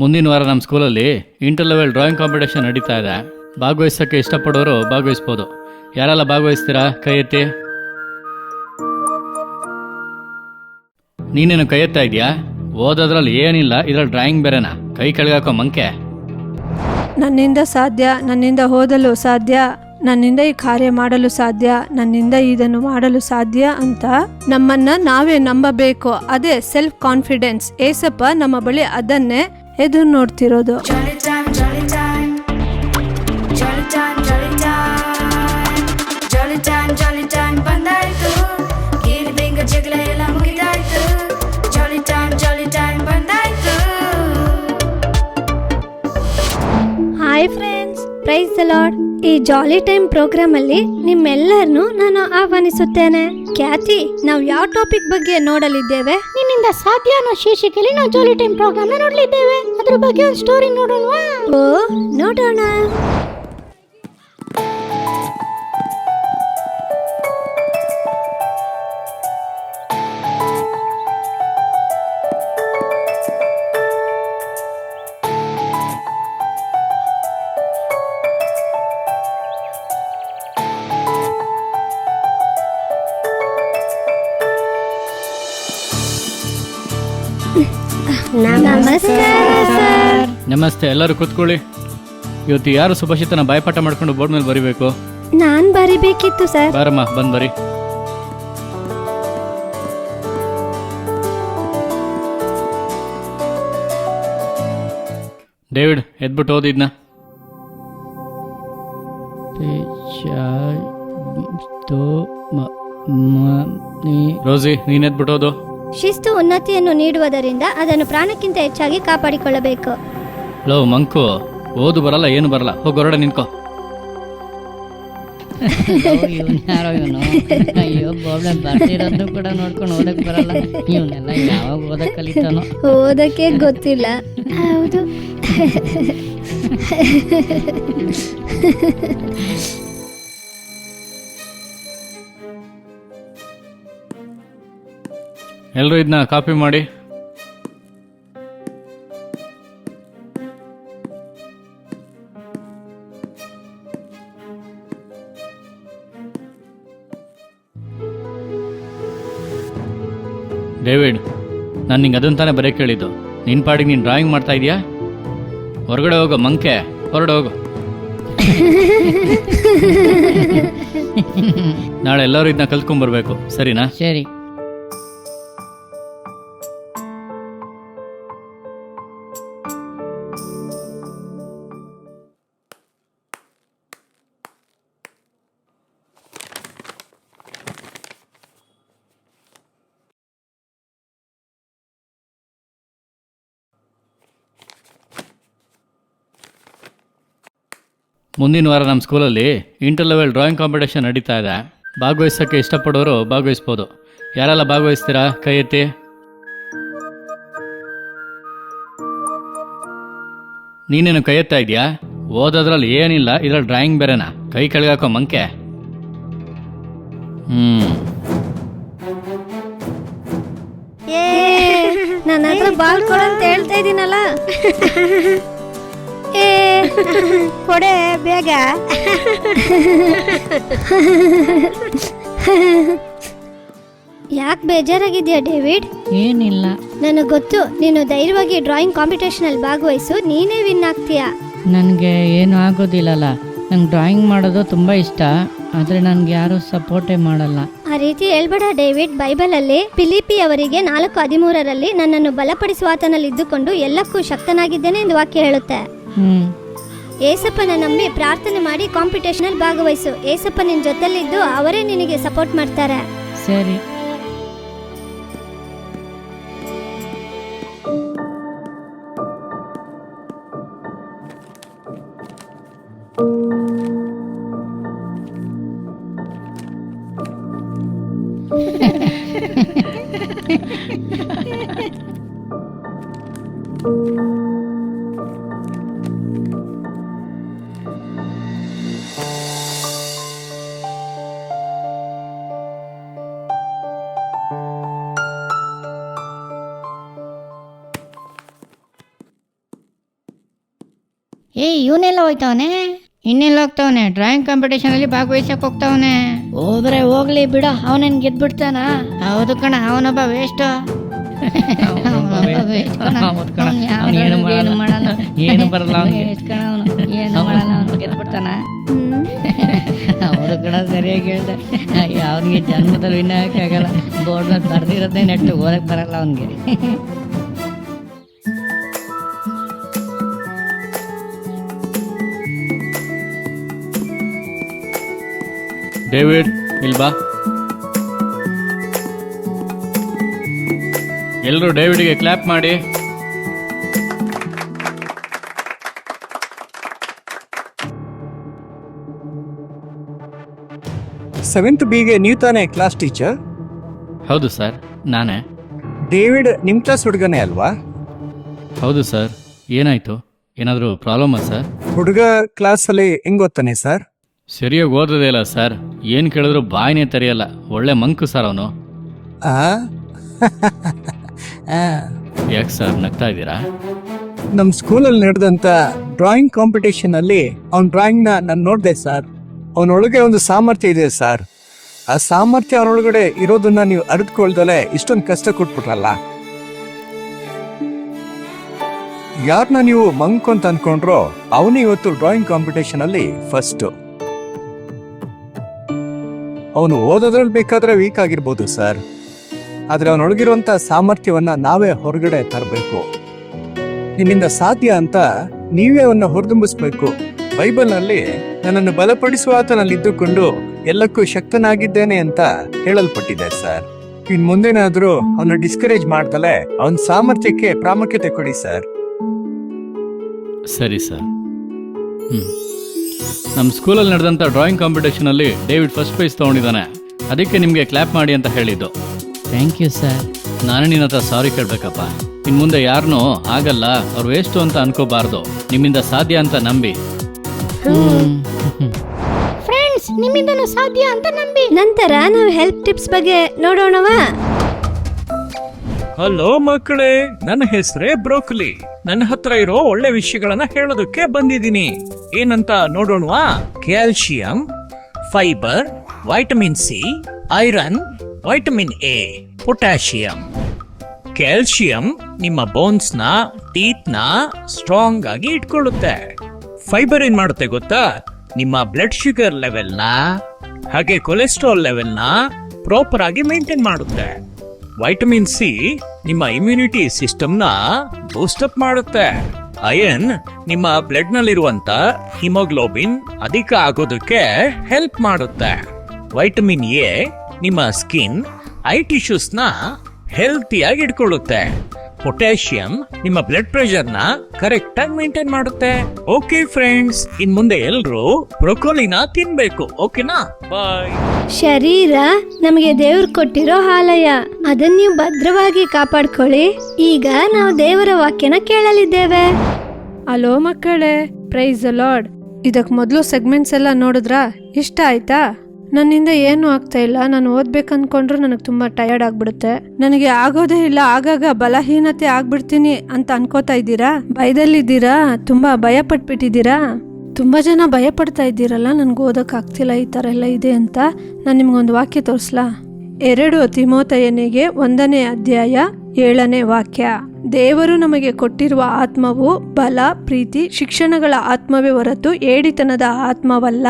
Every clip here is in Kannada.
ಮುಂದಿನ ವಾರ ನಮ್ಮ ಸ್ಕೂಲಲ್ಲಿ ಇಂಟರ್ ಲೆವೆಲ್ ಡ್ರಾಯಿಂಗ್ ಕಾಂಪಿಟೇಷನ್ ನಡೀತಾ ಇದೆ. ಭಾಗವಹಿಸೋಕ್ಕೆ ಇಷ್ಟಪಡೋರು ಭಾಗವಹಿಸ್ಬೋದು. ಯಾರೆಲ್ಲ ಭಾಗವಹಿಸ್ತೀರಾ ಕೈ ಎತ್ತಿ. ನೀನೇನು ಕೈ ಎತ್ತಾ ಇದೆಯಾ? ಓದೋದ್ರಲ್ಲಿ ಏನಿಲ್ಲ, ಇದ್ರಲ್ಲಿ ಡ್ರಾಯಿಂಗ್ ಬೇರೆನಾ? ಕೈ ಕೆಳಗಾಕೋ ಮಂಕೆ. ನನ್ನಿಂದ ಸಾಧ್ಯ, ನನ್ನಿಂದ ಓದಲು ಸಾಧ್ಯ, ನನ್ನಿಂದ ಈ ಕಾರ್ಯ ಮಾಡಲು ಸಾಧ್ಯ, ನನ್ನಿಂದ ಇದನ್ನು ಮಾಡಲು ಸಾಧ್ಯ ಅಂತ ನಮ್ಮನ್ನ ನಾವೇ ನಂಬಬೇಕು. ಅದೇ ಸೆಲ್ಫ್ ಕಾನ್ಫಿಡೆನ್ಸ್. ಏಸಪ್ಪ ನಮ್ಮ ಬಳಿ ಅದನ್ನೇ ಎದುರು ನೋಡ್ತಿರೋದು. Hi friends, praise the lord. ಈ ಜಾಲಿ ಟೈಮ್ ಪ್ರೋಗ್ರಾಮ್ ಅಲ್ಲಿ ನಿಮ್ಮೆಲ್ಲರನ್ನು ನಾನು ಆಹ್ವಾನಿಸುತ್ತೇನೆ. ಖ್ಯಾತಿ, ನಾವು ಯಾವ ಟಾಪಿಕ್ ಬಗ್ಗೆ ನೋಡಲಿದ್ದೇವೆ? ನಿನ್ನಿಂದ ಸಾಧ್ಯ ಅನ್ನೋ ಶೀರ್ಷಿಕೆಯಲ್ಲಿ ನಾವು ಜಾಲಿ ಟೈಮ್ ಪ್ರೋಗ್ರಾಮ್ ನೋಡಲಿದ್ದೇವೆ. ಅದ್ರ ಬಗ್ಗೆ ಒಂದು ಸ್ಟೋರಿ ನೋಡೋಣವಾ? ಓ, ನೋಡೋಣ. ನಮಸ್ಕಾರ ಸರ್. ನಮಸ್ತೆ, ಎಲ್ಲರೂ ಕೂತ್ಕೊಳ್ಳಿ. ಇವತ್ತು ಯಾರು ಸುಭಾಷಿತನ ಬಾಯ್ಪಾಠ ಮಾಡ್ಕೊಂಡು ಬೋರ್ಡ್ ಮೇಲೆ ಬರಿಬೇಕು? ನಾನ್ ಬರಿಬೇಕಿತ್ತು ಸರ್. ಬಾರಮ್ಮ, ಬಂದ್ ಬರಿ. ಡೇವಿಡ್, ಎದ್ಬಿಟ್ಟು ಓದಿದ್ನ. ರೋಸಿ, ನೀನ್ ಎದ್ಬಿಟ್ಟು ಓದು. ಶಿಸ್ತು ಉನ್ನತಿಯನ್ನು ನೀಡುವುದರಿಂದ ಅದನ್ನು ಪ್ರಾಣಕ್ಕಿಂತ ಹೆಚ್ಚಾಗಿ ಕಾಪಾಡಿಕೊಳ್ಳಬೇಕು. ಲೋ ಮಂಕು, ಓದು ಬರಲ್ಲ, ಏನು ಬರಲ್ಲ, ಹೋಗಿ ಹೊರಡೆ ನಿನ್ಕೋ. ಯಾರೋ ಇವನು, ಅಯ್ಯೋ ಪ್ರಾಬ್ಲಮ್ ಬರ್ತಿರೋದು ಕೂಡ ನೋಡ್ಕೊಂಡು ಓದಕ್ ಬರಲ್ಲ. ಇವನ್ನೆಲ್ಲ ಯಾವಾಗ ಓದಕ್ ಕಲಿತಾನೋ? ಓದಕ್ಕೆ ಗೊತ್ತಿಲ್ಲ. ಹೌದು. ಎಲ್ಲರೂ ಇದನ್ನ ಕಾಪಿ ಮಾಡಿ. ಡೇವಿಡ್, ನಾನು ನಿಂಗೆ ಅದನ್ನ ತಾನೇ ಬರೆಯಕ್ಕೆ ಹೇಳಿದ್ದು. ನಿನ್ನ ಪಾಡಿಗೆ ನೀನು ಡ್ರಾಯಿಂಗ್ ಮಾಡ್ತಾ ಇದೀಯಾ? ಹೊರಗಡೆ ಹೋಗೋ ಮಂಕೆ, ಹೊರಗಡೆ ಹೋಗು. ನಾಳೆ ಎಲ್ಲರೂ ಇದನ್ನ ಕಲ್ತ್ಕೊಂಡ್ಬರ್ಬೇಕು, ಸರಿನಾ? ಸರಿ. ಮುಂದಿನ ವಾರ ನಮ್ಮ ಸ್ಕೂಲಲ್ಲಿ ಇಂಟರ್ ಲೆವೆಲ್ ಡ್ರಾಯಿಂಗ್ ಕಾಂಪಿಟೇಷನ್ ನಡೀತಾ ಇದೆ. ಭಾಗವಹಿಸೋಕ್ಕೆ ಇಷ್ಟಪಡೋರು ಭಾಗವಹಿಸ್ಬೋದು. ಯಾರೆಲ್ಲ ಭಾಗವಹಿಸ್ತೀರಾ ಕೈ ಎತ್ತಿ. ನೀನೇನು ಕೈ ಎತ್ತಾ ಇದೆಯಾ? ಓದೋದ್ರಲ್ಲಿ ಏನಿಲ್ಲ, ಇದ್ರಲ್ಲಿ ಡ್ರಾಯಿಂಗ್ ಬೇರೆನಾ? ಕೈ ಕೆಳಗಾಕೋ ಮಂಕೆ. ನನ್ನ ಹತ್ರ ಬಾಲ್ ಕೊಡು ಅಂತ ಹೇಳ್ತಾ ಇದ್ದೀನಲ್ಲ. ಕೊಡೆ ಬೇಗ. ಯಾಕೆ ಬೇಜಾರಾಗಿದ್ಯಾ ಡೇವಿಡ್? ಏನಿಲ್ಲ, ನನಗೆ ಗೊತ್ತು, ನೀನು ಧೈರ್ಯವಾಗಿ ಡ್ರಾಯಿಂಗ್ ಕಾಂಪಿಟೇಷನ್ ಅಲ್ಲಿ ಭಾಗವಹಿಸು, ನೀನೇ ವಿನ್ ಆಗ್ತೀಯಾ. ನನಗೆ ಏನು ಆಗೋದಿಲ್ಲಲ್ಲ. ನಂಗೆ ಡ್ರಾಯಿಂಗ್ ಮಾಡೋದು ತುಂಬ ಇಷ್ಟ, ಆದರೆ ನನಗೆ ಯಾರೂ ಸಪೋರ್ಟೇ ಮಾಡಲ್ಲ. ಆ ರೀತಿ ಹೇಳ್ಬೇಡ ಡೇವಿಡ್. ಬೈಬಲ್ ಅಲ್ಲಿ ಫಿಲಿಪಿ ಅವರಿಗೆ 4:13 ನನ್ನನ್ನು ಬಲಪಡಿಸುವಾತನಲ್ಲಿ ಇದ್ದುಕೊಂಡು ಎಲ್ಲಕ್ಕೂ ಶಕ್ತನಾಗಿದ್ದೇನೆ ಎಂದು ವಾಕ್ಯ ಹೇಳುತ್ತೆ. ಏಸಪ್ಪನ ನಂಬಿ ಪ್ರಾರ್ಥನೆ ಮಾಡಿ ಕಾಂಪಿಟೇಷನ್ ಅಲ್ಲಿ ಭಾಗವಹಿಸು. ಏಸಪ್ಪ ನಿನ್ ಜೊತೆಲಿದ್ದು ಅವರೇ ನಿನಗೆ ಸಪೋರ್ಟ್ ಮಾಡ್ತಾರೆ. ಸರಿ. ಇವನೆಲ್ಲ ಹೋಯ್ತವನೆ, ಇನ್ನೆಲ್ಲ ಹೋಗ್ತಾವನೆ? ಡ್ರಾಯಿಂಗ್ ಕಾಂಪಿಟೇಷನ್ ಅಲ್ಲಿ ಭಾಗವಹಿಸಕ್ ಹೋಗ್ತಾವನೆ. ಹೋದ್ರೆ ಹೋಗ್ಲಿ ಬಿಡ, ಅವನೇನ್ ಗೆದ್ಬಿಡ್ತಾನ? ಹೌದು ಕಣ, ಅವನೊಬ್ಬ ವೇಸ್ಟ್. ಏನು ಬರಲ್ಲ, ಗೆದ್ಬಿಡ್ತಾನ. ಹೌದು ಕಣ, ಸರಿಯಾಗಿ ಹೇಳ್ದೆ. ಅವನಿಗೆ ಜನ್ಮದಲ್ಲಿ ವಿನ್ ಆಗಕ್ಕಾಗಲ್ಲ, ಬೋರ್ಡ್ ಮೇಲೆ ಬರ್ದಿರೋದೇ ನೆಟ್ಟು ಓದಕ್ ಬರಲ್ಲ ಅವನಿಗೆ. ಡೇವಿಡ್ ಇಲ್ಬಾ. ಎಲ್ಲರೂ ಡೇವಿಡ್ಗೆ ಕ್ಲಾಪ್ ಮಾಡಿ. ಸೆವೆಂತ್ ಬಿಗೆ ನೀವು ತಾನೇ ಕ್ಲಾಸ್ ಟೀಚರ್? ಹೌದು ಸರ್, ನಾನೇ. ಡೇವಿಡ್ ನಿಮ್ಮ ಕ್ಲಾಸ್ ಹುಡುಗನೇ ಅಲ್ವಾ? ಹೌದು ಸರ್. ಏನಾಯಿತು? ಏನಾದರೂ ಪ್ರಾಬ್ಲಮ್ಮಾ ಸರ್? ಹುಡುಗ ಕ್ಲಾಸಲ್ಲಿ ಹೆಂಗ್ ಓದ್ತಾನೆ ಸರ್? ಸರಿಯಾಗಿ ಓದೋದೇ ಇಲ್ಲ ಸರ್. ಏನು ಕೇಳಿದ್ರು ಬಾಯಿನೇ ತೆರೆಯಲ್ಲ. ಒಳ್ಳೆ ಮಂಕು ಸರ್ ಅವನು. ಆ ಯಾಕೆ ಸರ್ ನಗ್ತಾ ಇದ್ದೀರಾ? ನಮ್ಮ ಸ್ಕೂಲಲ್ಲಿ ನಡೆದಂಥ ಡ್ರಾಯಿಂಗ್ ಕಾಂಪಿಟೇಷನ್ ಅಲ್ಲಿ ಅವ್ನ ಡ್ರಾಯಿಂಗ್ನ ನಾನು ನೋಡಿದೆ ಸರ್. ಅವನೊಳಗೆ ಒಂದು ಸಾಮರ್ಥ್ಯ ಇದೆ ಸರ್. ಆ ಸಾಮರ್ಥ್ಯ ಅವನೊಳಗಡೆ ಇರೋದನ್ನ ನೀವು ಅರಿತುಕೊಳ್ದಲೆ ಇಷ್ಟೊಂದು ಕಷ್ಟ ಕೊಟ್ಬಿಟ್ರಲ್ಲ. ಯಾರನ್ನ ನೀವು ಮಂಕ್ ಅಂತ ಅನ್ಕೊಂಡ್ರೋ ಅವನು ಇವತ್ತು ಡ್ರಾಯಿಂಗ್ ಕಾಂಪಿಟೇಷನ್ ಅಲ್ಲಿ ಫಸ್ಟ್. ಅವನು ಓದೋದ್ರಲ್ಲಿ ಬೇಕಾದ್ರೆ ವೀಕ್ ಆಗಿರ್ಬೋದು ಸರ್, ಆದ್ರೆ ಅವನೊಳಗಿರುವಂತ ಸಾಮರ್ಥ್ಯವನ್ನ ನಾವೇ ಹೊರಗಡೆ ತರಬೇಕು. ನಿನ್ನಿಂದ ಸಾಧ್ಯ ಅಂತ ನೀವೇ ಅವನ್ನ ಹೊರದುಂಬಿಸ್ಬೇಕು. ಬೈಬಲ್ನಲ್ಲಿ ನನ್ನನ್ನು ಬಲಪಡಿಸುವ ಆತನಲ್ಲಿ ಇದ್ದುಕೊಂಡು ಎಲ್ಲಕ್ಕೂ ಶಕ್ತನಾಗಿದ್ದೇನೆ ಅಂತ ಹೇಳಲ್ಪಟ್ಟಿದೆ ಸರ್. ಇನ್ ಮುಂದೇನಾದ್ರೂ ಅವನ್ನ ಡಿಸ್ಕರೇಜ್ ಮಾಡ್ದಲೆ ಅವನ ಸಾಮರ್ಥ್ಯಕ್ಕೆ ಪ್ರಾಮುಖ್ಯತೆ ಕೊಡಿ ಸರ್. ಸರಿ ಸರ್. ನಮ್ಮ ಸ್ಕೂಲಲ್ಲಿ ನಡೆದಂಥ ಡ್ರಾಯಿಂಗ್ ಕಾಂಪಿಟೇಷನಲ್ಲಿ ಡೇವಿಡ್ ಫಸ್ಟ್ ಪ್ರೈಸ್ ತೊಗೊಂಡಿದ್ದಾನೆ. ಅದಕ್ಕೆ ನಿಮಗೆ ಕ್ಲಾಪ್ ಮಾಡಿ ಅಂತ ಹೇಳಿದ್ದು. Thank you sir. ನಾನೇ ನಿನ್ನ ಹತ್ರ ಸಾರಿ ಕೇಳಬೇಕಪ್ಪ. ಇನ್ನು ಮುಂದೆ ಯಾರನ್ನೂ ಆಗಲ್ಲ, ಅವ್ರು ವೇಸ್ಟು ಅಂತ ಅನ್ಕೋಬಾರ್ದು. ನಿಮ್ಮಿಂದ ಸಾಧ್ಯ ಅಂತ ನಂಬಿ. ಫ್ರೆಂಡ್ಸ್, ನಿಮ್ಮಿಂದನೂ ಸಾಧ್ಯ ಅಂತ ನಂಬಿ. ನಂತರ ನಾವು ಹೆಲ್ಪ್ ಟಿಪ್ಸ್ ಬಗ್ಗೆ ನೋಡೋಣವಾ? ಹಲೋ ಮಕ್ಕಳೇ, ನನ್ನ ಹೆಸರೇ ಬ್ರೋಕಲಿ. ನನ್ನ ಹತ್ರ ಇರೋ ಒಳ್ಳೆ ವಿಷಯಗಳನ್ನ ಹೇಳೋದಕ್ಕೆ ಬಂದಿದ್ದೀನಿ. ಏನಂತ ನೋಡೋಣವಾ? Calcium, fibre, vitamin C, iron, vitamin A, potassium. Calcium ನಿಮ್ಮ ಬೋನ್ಸ್ನ, ಟೀತ್ನ ಸ್ಟ್ರಾಂಗ್ ಆಗಿ ಇಟ್ಕೊಳ್ಳುತ್ತೆ. ಫೈಬರ್ ಏನ್ ಮಾಡುತ್ತೆ ಗೊತ್ತಾ? ನಿಮ್ಮ ಬ್ಲಡ್ ಶುಗರ್ ಲೆವೆಲ್ನ ಹಾಗೆ ಕೊಲೆಸ್ಟ್ರಾಲ್ ಲೆವೆಲ್ನ ಪ್ರಾಪರ್ ಆಗಿ ಮೇಂಟೈನ್ ಮಾಡುತ್ತೆ. ವೈಟಮಿನ್ ಸಿ ನಿಮ್ಮ ಇಮ್ಯುನಿಟಿ ಸಿಸ್ಟಮ್ನ ಬೂಸ್ಟಪ್ ಮಾಡುತ್ತೆ. ಅಯನ್ ನಿಮ್ಮ ಬ್ಲಡ್ ನಲ್ಲಿರುವಂತ ಹಿಮೋಗ್ಲೋಬಿನ್ ಅಧಿಕ ಆಗೋದಕ್ಕೆ ಹೆಲ್ಪ್ ಮಾಡುತ್ತೆ. ವೈಟಮಿನ್ ಎ ನಿಮ್ಮ ಸ್ಕಿನ್, ಐ ಟಿಶ್ಯೂಸ್ನ ಹೆಲ್ತಿಯಾಗಿ ಇಟ್ಕೊಳ್ಳುತ್ತೆ. ಪೊಟ್ಯಾಷಿಯಂ ನಿಮ್ಮ ಬ್ಲಡ್ ಪ್ರೆಷರ್ನ ಕರೆಕ್ಟ್ ಆಗಿ ಮೇಂಟೈನ್ ಮಾಡುತ್ತೆ. ಓಕೆ ಫ್ರೆಂಡ್ಸ್, ಇನ್ ಮುಂದೆ ಎಲ್ರು ಬ್ರೊಕೊಲಿನ ತಿನ್ಬೇಕು. ಓಕೆನಾ? ಬಾಯ್. ಶರೀರ ನಮಗೆ ದೇವ್ರು ಕೊಟ್ಟಿರೋ ಆಲಯ, ಅದನ್ನ ನೀವು ಭದ್ರವಾಗಿ ಕಾಪಾಡ್ಕೊಳ್ಳಿ. ಈಗ ನಾವು ದೇವರ ವಾಕ್ಯನ ಕೇಳಲಿದ್ದೇವೆ. ಅಲೋ ಮಕ್ಕಳೇ, ಪ್ರೈಸ್ ದ ಲಾರ್ಡ್. ಇದಕ್ಕೆ ಮೊದಲು ಸೆಗ್ಮೆಂಟ್ಸ್ ಎಲ್ಲ ನೋಡಿದ್ರಾ? ಇಷ್ಟ ಆಯ್ತಾ? ನನ್ನಿಂದ ಏನೂ ಆಗ್ತಾ ಇಲ್ಲ. ನಾನು ಓದ್ಬೇಕನ್ಕೊಂಡ್ರು ನನಗೆ ತುಂಬ ಟಯರ್ಡ್ ಆಗ್ಬಿಡುತ್ತೆ. ನನಗೆ ಆಗೋದೇ ಇಲ್ಲ, ಆಗಾಗ ಬಲಹೀನತೆ ಆಗ್ಬಿಡ್ತೀನಿ ಅಂತ ಅನ್ಕೋತಾ ಇದ್ದೀರಾ? ಭಯದಲ್ಲಿದ್ದೀರಾ? ತುಂಬ ಭಯ ಪಟ್ಬಿಟ್ಟಿದ್ದೀರಾ? ತುಂಬ ಜನ ಭಯ ಪಡ್ತಾ ಇದ್ದೀರಲ್ಲ, ನನಗೆ ಓದೋಕ್ಕಾಗ್ತಿಲ್ಲ, ಈ ಥರ ಎಲ್ಲ ಇದೆ ಅಂತ. ನಾನು ನಿಮ್ಗೊಂದು ವಾಕ್ಯ ತೋರಿಸ್ಲಾ? 2 ತಿಮೋಥೆಯನಿಗೆ 1ನೇ ಅಧ್ಯಾಯ 7ನೇ ವಾಕ್ಯ. ದೇವರು ನಮಗೆ ಕೊಟ್ಟಿರುವ ಆತ್ಮವು ಬಲ, ಪ್ರೀತಿ, ಶಿಕ್ಷಣಗಳ ಆತ್ಮವೇ ಹೊರತು ಏಡಿತನದ ಆತ್ಮವಲ್ಲ.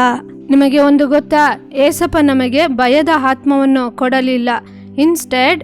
ನಿಮಗೆ ಒಂದು ಗೊತ್ತಾ? ಏಸಪ್ಪ ನಮಗೆ ಭಯದ ಆತ್ಮವನ್ನು ಕೊಡಲಿಲ್ಲ. ಇನ್ಸ್ಟೆಡ್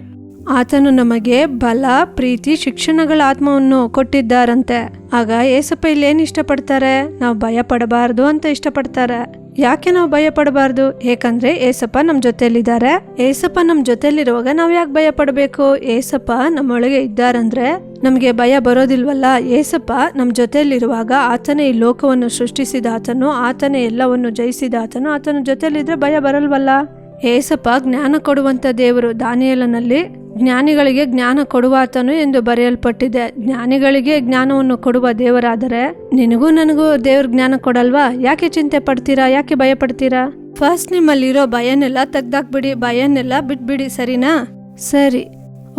ಆತನು ನಮಗೆ ಬಲ, ಪ್ರೀತಿ, ಶಿಕ್ಷಣಗಳ ಆತ್ಮವನ್ನು ಕೊಟ್ಟಿದ್ದಾರಂತೆ. ಆಗ ಏಸಪ್ಪ ಇಲ್ಲೇನು ಇಷ್ಟಪಡ್ತಾರೆ? ನಾವು ಭಯ ಪಡಬಾರ್ದು ಅಂತ ಇಷ್ಟಪಡ್ತಾರೆ. ಯಾಕೆ ನಾವು ಭಯ ಪಡಬಾರ್ದು? ಏಕಂದ್ರೆ ಏಸಪ್ಪ ನಮ್ಮ ಜೊತೆಲಿದ್ದಾರೆ. ಏಸಪ್ಪ ನಮ್ಮ ಜೊತೆಲಿರುವಾಗ ನಾವು ಯಾಕೆ ಭಯ ಪಡಬೇಕು? ಏಸಪ್ಪ ನಮ್ಮೊಳಗೆ ಇದ್ದಾರಂದ್ರೆ ನಮಗೆ ಭಯ ಬರೋದಿಲ್ವಲ್ಲ. ಏಸಪ್ಪ ನಮ್ಮ ಜೊತೆಲಿರುವಾಗ ಆತನೇ ಈ ಲೋಕವನ್ನು ಸೃಷ್ಟಿಸಿದ ಆತನು, ಆತನೇ ಎಲ್ಲವನ್ನು ಜಯಿಸಿದ ಆತನು, ಆತನ ಜೊತೆಲಿದ್ರೆ ಭಯ ಬರಲ್ವಲ್ಲ. ಏಸಪ್ಪ ಜ್ಞಾನ ಕೊಡುವಂತ ದೇವರು. ದಾನಿಯೇಲನಲ್ಲಿ ಜ್ಞಾನಿಗಳಿಗೆ ಜ್ಞಾನ ಕೊಡುವಾತನು ಎಂದು ಬರೆಯಲ್ಪಟ್ಟಿದೆ. ಜ್ಞಾನಿಗಳಿಗೆ ಜ್ಞಾನವನ್ನು ಕೊಡುವ ದೇವರಾದರೆ ನಿನಗೂ ನನಗೂ ದೇವ್ರ ಜ್ಞಾನ ಕೊಡಲ್ವಾ? ಯಾಕೆ ಚಿಂತೆ ಪಡ್ತೀರಾ? ಯಾಕೆ ಭಯ ಪಡ್ತೀರಾ? ಫಸ್ಟ್ ನಿಮ್ಮಲ್ಲಿರೋ ಭಯನೆಲ್ಲ ತೆಗ್ದಾಕ್ಬಿಡಿ, ಭಯನೆಲ್ಲ ಬಿಟ್ಬಿಡಿ, ಸರಿನಾ? ಸರಿ,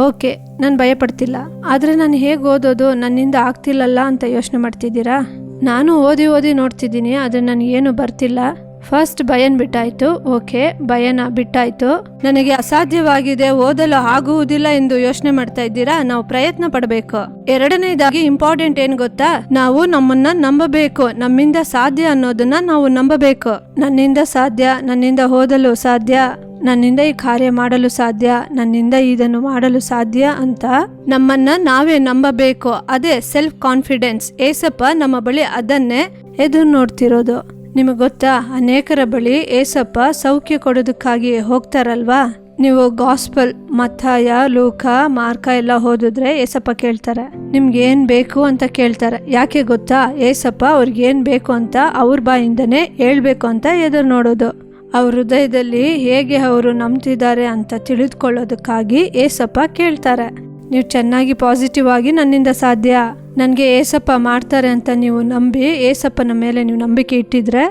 ಓಕೆ, ನಾನು ಭಯ ಪಡ್ತಿಲ್ಲ. ಆದರೆ ನಾನು ಹೇಗೆ ಓದೋದು? ನನ್ನಿಂದ ಆಗ್ತಿಲ್ಲಲ್ಲ ಅಂತ ಯೋಚನೆ ಮಾಡ್ತಿದ್ದೀರಾ? ನಾನು ಓದಿ ನೋಡ್ತಿದ್ದೀನಿ, ಆದರೆ ನನಗೇನು ಬರ್ತಿಲ್ಲ. ಫಸ್ಟ್ ಭಯನ್ ಬಿಟ್ಟಾಯ್ತು. ಓಕೆ, ಭಯನ ಬಿಟ್ಟಾಯ್ತು. ನನಗೆ ಅಸಾಧ್ಯವಾಗಿದೆ, ಓದಲು ಆಗುವುದಿಲ್ಲ ಎಂದು ಯೋಚನೆ ಮಾಡ್ತಾ ಇದ್ದೀರಾ? ನಾವು ಪ್ರಯತ್ನ ಪಡಬೇಕು. ಎರಡನೇದಾಗಿ ಇಂಪಾರ್ಟೆಂಟ್ ಏನ್ ಗೊತ್ತಾ? ನಾವು ನಮ್ಮನ್ನ ನಂಬಬೇಕು. ನಮ್ಮಿಂದ ಸಾಧ್ಯ ಅನ್ನೋದನ್ನ ನಾವು ನಂಬಬೇಕು. ನನ್ನಿಂದ ಸಾಧ್ಯ, ನನ್ನಿಂದ ಓದಲು ಸಾಧ್ಯ, ನನ್ನಿಂದ ಈ ಕಾರ್ಯ ಮಾಡಲು ಸಾಧ್ಯ, ನನ್ನಿಂದ ಇದನ್ನು ಮಾಡಲು ಸಾಧ್ಯ ಅಂತ ನಮ್ಮನ್ನ ನಾವೇ ನಂಬಬೇಕು. ಅದೇ ಸೆಲ್ಫ್ ಕಾನ್ಫಿಡೆನ್ಸ್. ಏಸಪ್ಪ ನಮ್ಮ ಬಳಿ ಅದನ್ನೇ ಎದುರು ನೋಡ್ತಿರೋದು. ನಿಮಗೆ ಗೊತ್ತಾ, ಅನೇಕರ ಬಳಿ ಏಸಪ್ಪ ಸೌಖ್ಯ ಕೊಡೋದಕ್ಕಾಗಿ ಹೋಗ್ತಾರಲ್ವಾ? ನೀವು ಗಾಸ್ಪಲ್, ಮತ್ತಾಯ, ಲೂಕ, ಮಾರ್ಕ ಎಲ್ಲ ಓದಿದ್ರೆ ಏಸಪ್ಪ ಕೇಳ್ತಾರೆ, ನಿಮ್ಗೆ ಏನ್ ಬೇಕು ಅಂತ ಕೇಳ್ತಾರೆ. ಯಾಕೆ ಗೊತ್ತಾ? ಏಸಪ್ಪ ಅವ್ರಿಗೆ ಏನ್ ಬೇಕು ಅಂತ ಅವ್ರ ಬಾಯಿಂದನೇ ಹೇಳ್ಬೇಕು ಅಂತ ಎದುರು ನೋಡೋದು. ಅವ್ರ ಹೃದಯದಲ್ಲಿ ಹೇಗೆ ಅವರು ನಂಬ್ತಿದ್ದಾರೆ ಅಂತ ತಿಳಿದುಕೊಳ್ಳೋದಕ್ಕಾಗಿ ಏಸಪ್ಪ ಕೇಳ್ತಾರೆ. ನೀವು ಚೆನ್ನಾಗಿ ಪಾಸಿಟಿವ್ ಆಗಿ ನನ್ನಿಂದ ಸಾಧ್ಯ, ನನಗೆ ಏಸಪ್ಪ ಮಾಡ್ತಾರೆ ಅಂತ ನೀವು ನಂಬಿ ಏಸಪ್ಪನ ಮೇಲೆ ನೀವು ನಂಬಿಕೆ ಇಟ್ಟಿದ್ರೆ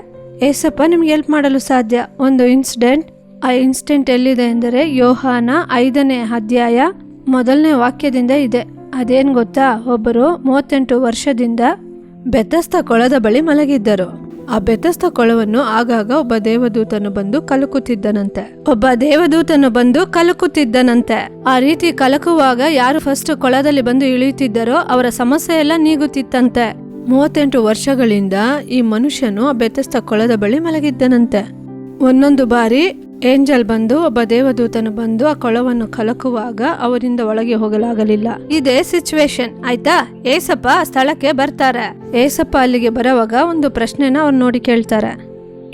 ಏಸಪ್ಪ ನಿಮ್ಗೆ ಹೆಲ್ಪ್ ಮಾಡಲು ಸಾಧ್ಯ. ಒಂದು ಇನ್ಸಿಡೆಂಟ್, ಆ ಇನ್ಸಿಡೆಂಟ್ ಎಲ್ಲಿದೆ ಎಂದರೆ ಯೋಹಾನ 5ನೇ ಅಧ್ಯಾಯ 1ನೇ ವಾಕ್ಯದಿಂದ ಇದೆ. ಅದೇನು ಗೊತ್ತಾ? ಒಬ್ಬರು 38 ವರ್ಷದಿಂದ ಬೆತಸ್ತ ಕೊಳದ ಬಳಿ ಮಲಗಿದ್ದರು. ಆ ಬೆತಸ್ತ ಕೊಳವನ್ನು ಆಗಾಗ ಒಬ್ಬ ದೇವದೂತನು ಬಂದು ಕಲಕುತ್ತಿದ್ದನಂತೆ. ಆ ರೀತಿ ಕಲಕುವಾಗ ಯಾರು ಫಸ್ಟ್ ಕೊಳದಲ್ಲಿ ಬಂದು ಇಳಿಯುತ್ತಿದ್ದರೋ ಅವರ ಸಮಸ್ಯೆ ಎಲ್ಲ ನೀಗುತ್ತಿತ್ತಂತೆ. 38 ವರ್ಷಗಳಿಂದ ಈ ಮನುಷ್ಯನು ಆ ಬೆತಸ್ತ ಕೊಳದ ಬಳಿ ಮಲಗಿದ್ದನಂತೆ. ಒಂದೊಂದು ಬಾರಿ ಏಂಜಲ್ ಬಂದು, ಒಬ್ಬ ದೇವದೂತನು ಬಂದು ಆ ಕೊಳವನ್ನು ಕಲಕುವಾಗ ಅವರಿಂದ ಒಳಗೆ ಹೋಗಲಾಗಲಿಲ್ಲ. ಇದೇ ಸಿಚುವೇಶನ್, ಆಯ್ತಾ? ಏಸಪ್ಪ ಸ್ಥಳಕ್ಕೆ ಬರ್ತಾರೆ. ಏಸಪ್ಪ ಅಲ್ಲಿಗೆ ಬರುವಾಗ ಒಂದು ಪ್ರಶ್ನೆನ ಅವ್ರು ನೋಡಿ ಕೇಳ್ತಾರೆ.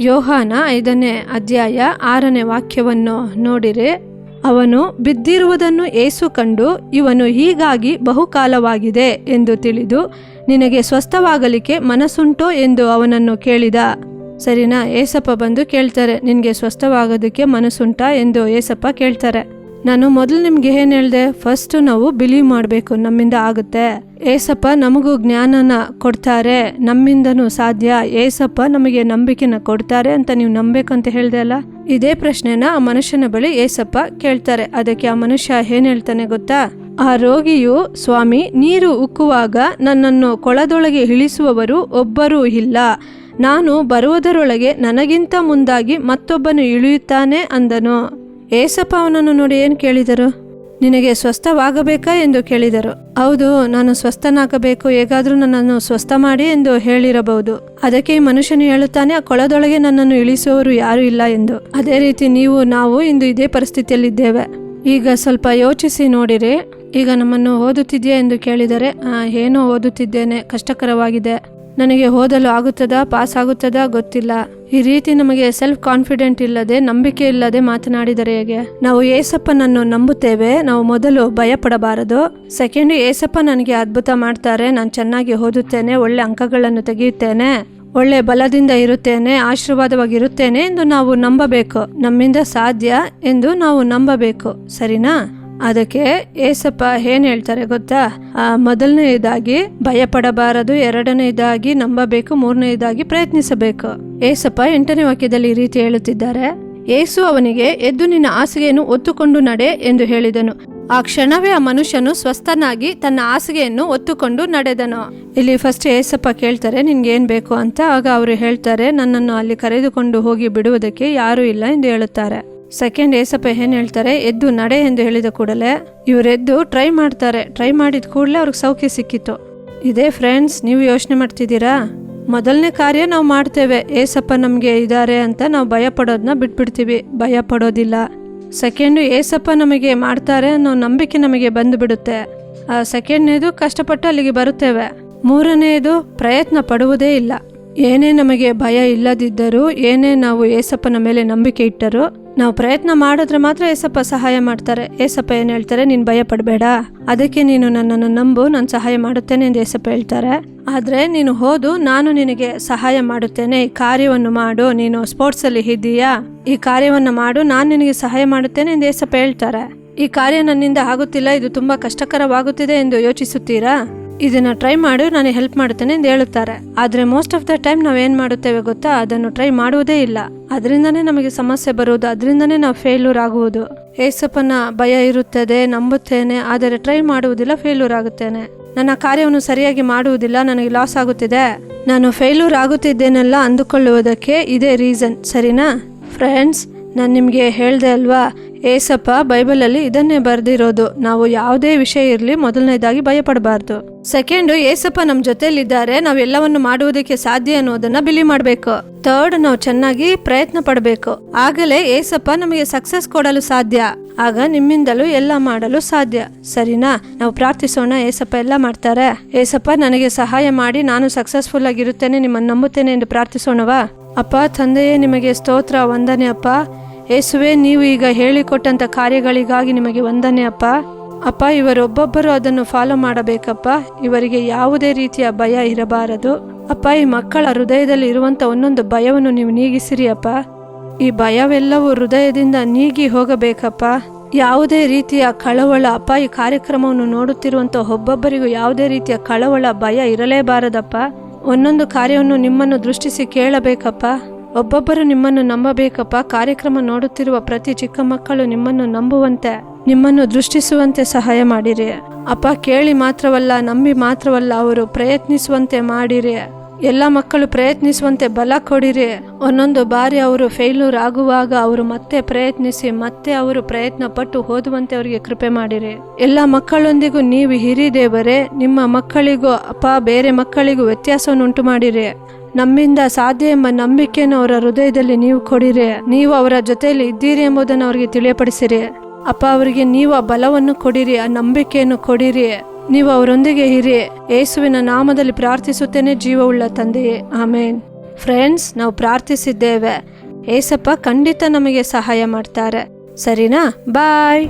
ಯೋಹಾನ 5ನೇ ಅಧ್ಯಾಯ 6ನೇ ವಾಕ್ಯವನ್ನು ನೋಡಿರಿ. ಅವನು ಬಿದ್ದಿರುವುದನ್ನು ಏಸು ಕಂಡು, ಇವನು ಹೀಗಾಗಿ ಬಹುಕಾಲವಾಗಿದೆ ಎಂದು ತಿಳಿದು ನಿನಗೆ ಸ್ವಸ್ಥವಾಗಲಿಕ್ಕೆ ಮನಸ್ಸುಂಟೋ ಎಂದು ಅವನನ್ನು ಕೇಳಿದ. ಸರಿನಾ? ಏಸಪ್ಪ ಬಂದು ಕೇಳ್ತಾರೆ, ನಿನ್ಗೆ ಸ್ವಸ್ಥವಾಗೋದಕ್ಕೆ ಮನಸ್ಸುಂಟಾ ಎಂದು ಏಸಪ್ಪ ಕೇಳ್ತಾರೆ. ನಾನು ಮೊದಲು ನಿಮ್ಗೆ ಏನ್ ಹೇಳ್ದೆ? ಫಸ್ಟ್ ನಾವು ಬಿಲೀವ್ ಮಾಡಬೇಕು, ನಮ್ಮಿಂದ ಆಗುತ್ತೆ. ಏಸಪ್ಪ ನಮಗೂ ಜ್ಞಾನನ ಕೊಡ್ತಾರೆ, ನಮ್ಮಿಂದನೂ ಸಾಧ್ಯ. ಏಸಪ್ಪ ನಮಗೆ ನಂಬಿಕೆನ ಕೊಡ್ತಾರೆ ಅಂತ ನೀವು ನಂಬೇಕಂತ ಹೇಳ್ದೆ ಅಲ್ಲ? ಇದೇ ಪ್ರಶ್ನೆನ ಆ ಮನುಷ್ಯನ ಬಳಿ ಏಸಪ್ಪ ಕೇಳ್ತಾರೆ. ಅದಕ್ಕೆ ಆ ಮನುಷ್ಯ ಏನ್ ಹೇಳ್ತಾನೆ ಗೊತ್ತಾ? ಆ ರೋಗಿಯು, ಸ್ವಾಮಿ, ನೀರು ಉಕ್ಕುವಾಗ ನನ್ನನ್ನು ಕೊಳದೊಳಗೆ ಇಳಿಸುವವರು ಒಬ್ಬರೂ ಇಲ್ಲ. ನಾನು ಬರುವುದರೊಳಗೆ ನನಗಿಂತ ಮುಂದಾಗಿ ಮತ್ತೊಬ್ಬನು ಇಳಿಯುತ್ತಾನೆ ಅಂದನು. ಏಸಪ್ಪ ಅವನನ್ನು ನೋಡಿ ಏನು ಕೇಳಿದರು? ನಿನಗೆ ಸ್ವಸ್ಥವಾಗಬೇಕಾ ಎಂದು ಕೇಳಿದರು. ಹೌದು, ನಾನು ಸ್ವಸ್ಥನಾಗಬೇಕು, ಹೇಗಾದ್ರೂ ನನ್ನನ್ನು ಸ್ವಸ್ಥ ಮಾಡಿ ಎಂದು ಹೇಳಿರಬಹುದು. ಅದಕ್ಕೆ ಈ ಮನುಷ್ಯನು ಹೇಳುತ್ತಾನೆ, ಆ ಕೊಳದೊಳಗೆ ನನ್ನನ್ನು ಇಳಿಸುವವರು ಯಾರು ಇಲ್ಲ ಎಂದು. ಅದೇ ರೀತಿ ನಾವು ಇಂದು ಇದೇ ಪರಿಸ್ಥಿತಿಯಲ್ಲಿದ್ದೇವೆ. ಈಗ ಸ್ವಲ್ಪ ಯೋಚಿಸಿ ನೋಡಿರಿ. ಈಗ ನಮ್ಮನ್ನು ಓದುತ್ತಿದೆಯಾ ಎಂದು ಕೇಳಿದರೆ, ಏನೋ ಓದುತ್ತಿದ್ದೇನೆ, ಕಷ್ಟಕರವಾಗಿದೆ, ನನಗೆ ಓದಲು ಆಗುತ್ತದಾ, ಪಾಸ್ ಆಗುತ್ತದಾ ಗೊತ್ತಿಲ್ಲ. ಈ ರೀತಿ ನಮಗೆ ಸೆಲ್ಫ್ ಕಾನ್ಫಿಡೆಂಟ್ ಇಲ್ಲದೆ, ನಂಬಿಕೆ ಇಲ್ಲದೆ ಮಾತನಾಡಿದರೆ ಹೇಗೆ? ನಾವು ಏಸಪ್ಪನನ್ನು ನಂಬುತ್ತೇವೆ. ನಾವು ಮೊದಲು ಭಯ ಪಡಬಾರದು. ಸೆಕೆಂಡ್, ಏಸಪ್ಪ ನನಗೆ ಅದ್ಭುತ ಮಾಡ್ತಾರೆ, ನಾನು ಚೆನ್ನಾಗಿ ಓದುತ್ತೇನೆ, ಒಳ್ಳೆ ಅಂಕಗಳನ್ನು ತೆಗೆಯುತ್ತೇನೆ, ಒಳ್ಳೆ ಬಲದಿಂದ ಇರುತ್ತೇನೆ, ಆಶೀರ್ವಾದವಾಗಿರುತ್ತೇನೆ ಎಂದು ನಾವು ನಂಬಬೇಕು. ನಮ್ಮಿಂದ ಸಾಧ್ಯ ಎಂದು ನಾವು ನಂಬಬೇಕು. ಸರಿನಾ? ಅದಕ್ಕೆ ಏಸಪ್ಪ ಏನ್ ಹೇಳ್ತಾರೆ ಗೊತ್ತಾ? ಮೊದಲನೇದಾಗಿ ಭಯ ಪಡಬಾರದು, ಎರಡನೇದಾಗಿ ನಂಬಬೇಕು, ಮೂರನೇದಾಗಿ ಪ್ರಯತ್ನಿಸಬೇಕು. ಏಸಪ್ಪ 8ನೇ ವಾಕ್ಯದಲ್ಲಿ ಈ ರೀತಿ ಹೇಳುತ್ತಿದ್ದಾರೆ. ಏಸು ಅವನಿಗೆ, ಎದ್ದು ನಿನ್ನ ಹಾಸಿಗೆಯನ್ನು ಹೊತ್ತುಕೊಂಡು ನಡೆ ಎಂದು ಹೇಳಿದನು. ಆ ಕ್ಷಣವೇ ಆ ಮನುಷ್ಯನು ಸ್ವಸ್ಥನಾಗಿ ತನ್ನ ಹಾಸಿಗೆಯನ್ನು ಹೊತ್ತುಕೊಂಡು ನಡೆದನು. ಇಲ್ಲಿ ಫಸ್ಟ್ ಏಸಪ್ಪ ಕೇಳ್ತಾರೆ, ನಿನ್ಗೆ ಏನ್ ಬೇಕು ಅಂತ. ಆಗ ಅವರು ಹೇಳ್ತಾರೆ, ನನ್ನನ್ನು ಅಲ್ಲಿ ಕರೆದುಕೊಂಡು ಹೋಗಿ ಬಿಡುವುದಕ್ಕೆ ಯಾರೂ ಇಲ್ಲ ಎಂದು ಹೇಳುತ್ತಾರೆ. ಸೆಕೆಂಡ್, ಏಸಪ್ಪ ಏನ್ ಹೇಳ್ತಾರೆ? ಎದ್ದು ನಡೆ ಎಂದು ಹೇಳಿದ ಕೂಡಲೇ ಇವರೆದ್ದು ಟ್ರೈ ಮಾಡ್ತಾರೆ. ಟ್ರೈ ಮಾಡಿದ ಕೂಡಲೇ ಅವ್ರಿಗೆ ಸೌಖ್ಯ ಸಿಕ್ಕಿತ್ತು. ಇದೇ ಫ್ರೆಂಡ್ಸ್, ನೀವು ಯೋಚನೆ ಮಾಡ್ತಿದ್ದೀರಾ? ಮೊದಲನೇ ಕಾರ್ಯ ನಾವು ಮಾಡ್ತೇವೆ, ಏಸಪ್ಪ ನಮಗೆ ಇದ್ದಾರೆ ಅಂತ ನಾವು ಭಯ ಪಡೋದನ್ನ ಬಿಟ್ಬಿಡ್ತೀವಿ, ಭಯ ಪಡೋದಿಲ್ಲ. ಸೆಕೆಂಡು, ಏಸಪ್ಪ ನಮಗೆ ಮಾಡ್ತಾರೆ ಅನ್ನೋ ನಂಬಿಕೆ ನಮಗೆ ಬಂದು ಬಿಡುತ್ತೆ. ಸೆಕೆಂಡ್ನೇದು, ಕಷ್ಟಪಟ್ಟು ಅಲ್ಲಿಗೆ ಬರುತ್ತೇವೆ. ಮೂರನೇದು, ಪ್ರಯತ್ನ ಪಡುವುದೇ ಇಲ್ಲ. ಏನೇ ನಮಗೆ ಭಯ ಇಲ್ಲದಿದ್ದರೂ, ಏನೇ ನಾವು ಏಸಪ್ಪನ ಮೇಲೆ ನಂಬಿಕೆ ಇಟ್ಟರೂ, ನಾವು ಪ್ರಯತ್ನ ಮಾಡಿದ್ರೆ ಮಾತ್ರ ಏಸಪ್ಪ ಸಹಾಯ ಮಾಡ್ತಾರೆ. ಏಸಪ್ಪ ಏನು ಹೇಳ್ತಾರೆ? ನೀನು ಭಯ ಪಡಬೇಡ, ಅದಕ್ಕೆ ನೀನು ನನ್ನನ್ನು ನಂಬು, ನಾನು ಸಹಾಯ ಮಾಡುತ್ತೇನೆ ಎಂದು ಏಸಪ್ಪ ಹೇಳ್ತಾರೆ. ಆದರೆ ನೀನು ಹೋದು, ನಾನು ನಿನಗೆ ಸಹಾಯ ಮಾಡುತ್ತೇನೆ, ಈ ಕಾರ್ಯವನ್ನು ಮಾಡು, ನೀನು ಸ್ಪೋರ್ಟ್ಸಲ್ಲಿ ಇದ್ದೀಯಾ, ಈ ಕಾರ್ಯವನ್ನು ಮಾಡು, ನಾನು ನಿನಗೆ ಸಹಾಯ ಮಾಡುತ್ತೇನೆ ಎಂದು ಏಸಪ್ಪ ಹೇಳ್ತಾರೆ. ಈ ಕಾರ್ಯ ನನ್ನಿಂದ ಆಗುತ್ತಿಲ್ಲ, ಇದು ತುಂಬಾ ಕಷ್ಟಕರವಾಗುತ್ತಿದೆ ಎಂದು ಯೋಚಿಸುತ್ತೀರಾ? ಇದನ್ನ ಟ್ರೈ ಮಾಡು, ನಾನು ಹೆಲ್ಪ್ ಮಾಡುತ್ತೇನೆ ಎಂದು ಹೇಳುತ್ತಾರೆ. ಆದ್ರೆ ಮೋಸ್ಟ್ ಆಫ್ ದ ಟೈಮ್ ನಾವೇನ್ ಮಾಡುತ್ತೇವೆ ಗೊತ್ತಾ? ಅದನ್ನು ಟ್ರೈ ಮಾಡುವುದೇ ಇಲ್ಲ. ಅದರಿಂದನೇ ನಮಗೆ ಸಮಸ್ಯೆ ಬರುವುದು, ಅದರಿಂದನೇ ನಾವು ಫೇಲ್ಯೂರ್ ಆಗುವುದು. ಏಸಪ್ಪನ ಭಯ ಇರುತ್ತದೆ, ನಂಬುತ್ತೇನೆ, ಆದರೆ ಟ್ರೈ ಮಾಡುವುದಿಲ್ಲ, ಫೇಲ್ಯೂರ್ ಆಗುತ್ತೇನೆ. ನನ್ನ ಕಾರ್ಯವನ್ನು ಸರಿಯಾಗಿ ಮಾಡುವುದಿಲ್ಲ, ನನಗೆ ಲಾಸ್ ಆಗುತ್ತಿದೆ, ನಾನು ಫೇಲ್ಯೂರ್ ಆಗುತ್ತಿದ್ದೇನಲ್ಲ ಅಂದುಕೊಳ್ಳುವುದಕ್ಕೆ ಇದೇ ರೀಸನ್, ಸರಿನಾ? ಫ್ರೆಂಡ್ಸ್, ನಾನು ನಿಮಗೆ ಹೇಳ್ದೆ ಅಲ್ವಾ, ಏಸಪ್ಪ ಬೈಬಲಲ್ಲಿ ಇದನ್ನೇ ಬರೆದಿರೋದು. ನಾವು ಯಾವುದೇ ವಿಷಯ ಇರಲಿ ಮೊದಲನೇದಾಗಿ ಭಯಪಡಬಾರ್ದು. ಸೆಕೆಂಡ್, ಏಸಪ್ಪ ನಮ್ಮ ಜೊತೆಲಿದ್ದಾರೆ, ನಾವು ಎಲ್ಲವನ್ನು ಮಾಡುವುದಕ್ಕೆ ಸಾಧ್ಯ ಅನ್ನೋದನ್ನ ಬಿಲೀವ್ ಮಾಡಬೇಕು. ಥರ್ಡ್, ನಾವು ಚೆನ್ನಾಗಿ ಪ್ರಯತ್ನ ಪಡಬೇಕು. ಆಗಲೇ ಏಸಪ್ಪ ನಮಗೆ ಸಕ್ಸಸ್ ಕೊಡಲು ಸಾಧ್ಯ. ಆಗ ನಿಮ್ಮಿಂದಲೂ ಎಲ್ಲ ಮಾಡಲು ಸಾಧ್ಯ, ಸರಿನಾ? ನಾವು ಪ್ರಾರ್ಥಿಸೋಣ. ಏಸಪ್ಪ ಎಲ್ಲ ಮಾಡ್ತಾರೆ. ಏಸಪ್ಪ ನನಗೆ ಸಹಾಯ ಮಾಡಿ, ನಾನು ಸಕ್ಸಸ್ಫುಲ್ ಆಗಿರುತ್ತೇನೆ, ನಿಮ್ಮನ್ನು ನಂಬುತ್ತೇನೆ ಎಂದು ಪ್ರಾರ್ಥಿಸೋಣವಾ? ಅಪ್ಪ ತಂದೆಯೇ, ನಿಮಗೆ ಸ್ತೋತ್ರ, ವಂದನೆ ಅಪ್ಪ. ಯೇಸುವೆ, ನೀವು ಈಗ ಹೇಳಿಕೊಟ್ಟಂತ ಕಾರ್ಯಗಳಿಗಾಗಿ ನಿಮಗೆ ವಂದನೆ ಅಪ್ಪ. ಅಪ್ಪ, ಇವರೊಬ್ಬೊಬ್ಬರು ಅದನ್ನು ಫಾಲೋ ಮಾಡಬೇಕಪ್ಪ. ಇವರಿಗೆ ಯಾವುದೇ ರೀತಿಯ ಭಯ ಇರಬಾರದು ಅಪ್ಪ. ಈ ಮಕ್ಕಳ ಹೃದಯದಲ್ಲಿ ಇರುವಂತ ಒಂದೊಂದು ಭಯವನ್ನು ನೀವು ನೀಗಿಸಿರಿ ಅಪ್ಪ. ಈ ಭಯವೆಲ್ಲವೂ ಹೃದಯದಿಂದ ನೀಗಿ ಹೋಗಬೇಕಪ್ಪ. ಯಾವುದೇ ರೀತಿಯ ಕಳವಳ ಅಪ್ಪ, ಈ ಕಾರ್ಯಕ್ರಮವನ್ನು ನೋಡುತ್ತಿರುವಂತ ಒಬ್ಬೊಬ್ಬರಿಗೂ ಯಾವುದೇ ರೀತಿಯ ಕಳವಳ, ಭಯ ಇರಲೇಬಾರದಪ್ಪ. ಒಂದೊಂದು ಕಾರ್ಯವನ್ನು ನಿಮ್ಮನ್ನು ದೃಷ್ಟಿಸಿ ಕೇಳಬೇಕಪ್ಪ. ಒಬ್ಬೊಬ್ಬರು ನಿಮ್ಮನ್ನು ನಂಬಬೇಕಪ್ಪ. ಕಾರ್ಯಕ್ರಮ ನೋಡುತ್ತಿರುವ ಪ್ರತಿ ಚಿಕ್ಕ ಮಕ್ಕಳು ನಿಮ್ಮನ್ನು ನಂಬುವಂತೆ, ನಿಮ್ಮನ್ನು ದೃಷ್ಟಿಸುವಂತೆ ಸಹಾಯ ಮಾಡಿರಿ ಅಪ್ಪ. ಕೇಳಿ ಮಾತ್ರವಲ್ಲ, ನಂಬಿ ಮಾತ್ರವಲ್ಲ, ಅವರು ಪ್ರಯತ್ನಿಸುವಂತೆ ಮಾಡಿರಿ. ಎಲ್ಲ ಮಕ್ಕಳು ಪ್ರಯತ್ನಿಸುವಂತೆ ಬಲ ಕೊಡಿರಿ. ಒಂದೊಂದು ಬಾರಿ ಅವರು ಫೇಲ್ಯೂರ್ ಆಗುವಾಗ ಅವರು ಮತ್ತೆ ಪ್ರಯತ್ನಿಸಿ, ಮತ್ತೆ ಅವರು ಪ್ರಯತ್ನ ಪಟ್ಟು ಓದುವಂತೆ ಅವರಿಗೆ ಕೃಪೆ ಮಾಡಿರಿ. ಎಲ್ಲ ಮಕ್ಕಳೊಂದಿಗೂ ನೀವು ಹಿರಿದೇವರೇ, ನಿಮ್ಮ ಮಕ್ಕಳಿಗೂ ಅಪ್ಪ ಬೇರೆ ಮಕ್ಕಳಿಗೂ ವ್ಯತ್ಯಾಸವನ್ನು ಉಂಟು ಮಾಡಿರಿ. ನಮ್ಮಿಂದ ಸಾಧ್ಯ ಎಂಬ ನಂಬಿಕೆಯನ್ನು ಅವರ ಹೃದಯದಲ್ಲಿ ನೀವು ಕೊಡಿರಿ. ನೀವು ಅವರ ಜೊತೆಯಲ್ಲಿ ಇದ್ದೀರಿ ಎಂಬುದನ್ನು ಅವರಿಗೆ ತಿಳಿಯಪಡಿಸಿರಿ ಅಪ್ಪ. ಅವರಿಗೆ ನೀವು ಆ ಬಲವನ್ನು ಕೊಡಿರಿ, ಆ ನಂಬಿಕೆಯನ್ನು ಕೊಡಿರಿ. ನೀವು ಅವರೊಂದಿಗೆ ಇರಿ. ಯೇಸುವಿನ ನಾಮದಲ್ಲಿ ಪ್ರಾರ್ಥಿಸುತ್ತೇನೆ, ಜೀವವುಳ್ಳ ತಂದೆಯೇ, ಆಮೇನ್. ಫ್ರೆಂಡ್ಸ್, ನಾವು ಪ್ರಾರ್ಥಿಸಿದ್ದೇವೆ. ಏಸಪ್ಪ ಖಂಡಿತ ನಮಗೆ ಸಹಾಯ ಮಾಡ್ತಾರೆ, ಸರಿನಾ? ಬಾಯ್.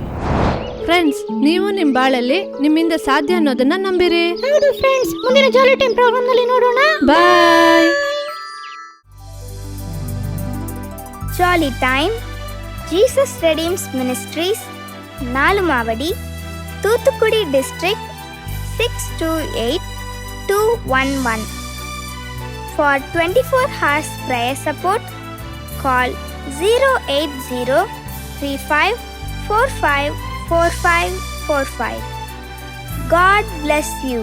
ಫ್ರೆಂಡ್ಸ್, ನೀವು ನಿಮ್ಮ ಬಾಳಲ್ಲಿ ನಿಮ್ಮಿಂದ ಸಾಧ್ಯ ಅನ್ನೋದನ್ನ ನಂಬಿರಿ. ಹೌದು ಫ್ರೆಂಡ್ಸ್, ಮುಂದಿನ ಜಾಲಿ ಟೈಮ್ ಪ್ರೋಗ್ರಾಮ್ ನಲ್ಲಿ ನೋಡೋಣ. Bye. Jolly time Jesus redeems ministries, Nalumavadi, Thoothukudi district 628211. For 24 hours prayer support, call 08035454545. God bless you.